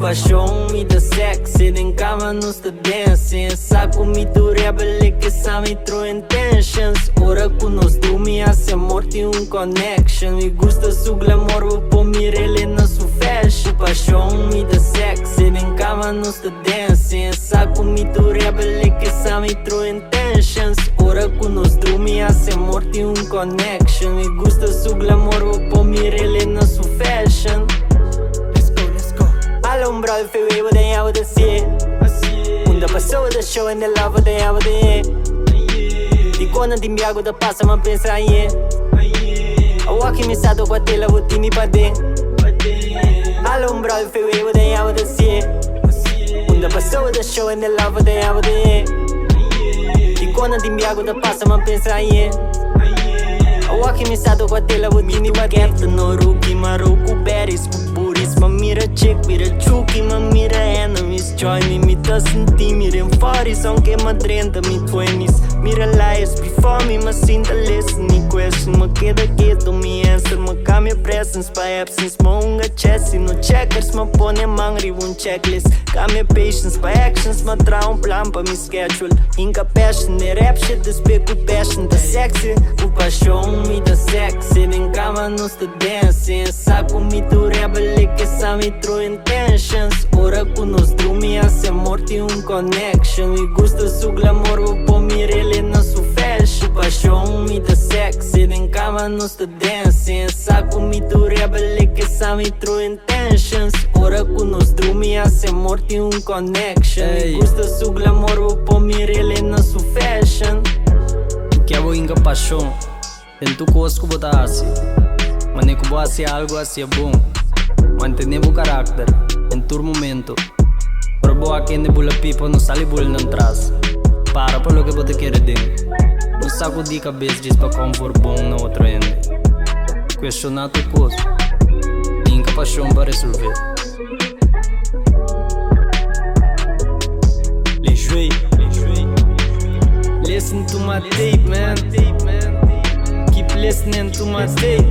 paixão e da sexy. Em cama não está dancing. Saco me do rebelde que sabe true intentions. Ora que nós dormimos hace morte um connection. E gusta su glamour, vou pôr mirele na sua fashion. Paixão e da sexy. Em cama não está dancing. Saco me do rebelde que sabe true intentions. Ora que nós dormimos hace morte um connection. E gusta su glamour, vou pôr mirele na sua fashion. Alumbrado el freeway with the hour to see. Unda passou da show and the love with the hour to Di quando ti imbiago da passa ma pensa a ye. A walk mi stato qua te la votini pa de. Alumbrado el freeway with the hour to see. Unda passou da show and the love with the hour to Di quando ti imbiago da passa ma pensa a ye. A walk mi stato qua te la votini pa de. No rookie ma roku berries pupuris. Ma mira chick, mira chuki, ma mira enemies. Join me tá senti, mira em faris, aunque ma 30, me 20s. Mira lies before me, ma sinta listening question. Ma queda quieto, me answer, ma cambia presence pa absence. Ma unga chassis, no checkers, ma pone mangri un checklist. Cambia patience pa actions, ma tra un plan pa mi schedule. Inca passion, de rap shit, despeco passion, da sexy. O paixão me da sexy, em cama não está dancing. Saco me do rebelde que sabe true intentions. Ora que nós dormimos hace morte um connection. E gusta su glamour, vou pôr mirele na sua fashion. Paixão me da sexy, em cama não está dancing. Saco me do rebelde que sabe true intentions. Ora que nós dormimos hace morte um connection. E gusta su glamour, vou pôr mirele na sua fashion. Que é boa paixão, em tu cosco botar assim. Mas nem que boa assim algo assim é bom. Mantener o caráter em todo momento. Para boa quem de bula pipa não sale bula não traz. Para lo que você quer dentro. Não saco de cabeça diz para como for bom na outra ende. Questionar tu coisa. Inca paixão para resolver. Listen to my tape, man. Keep listening to my tape.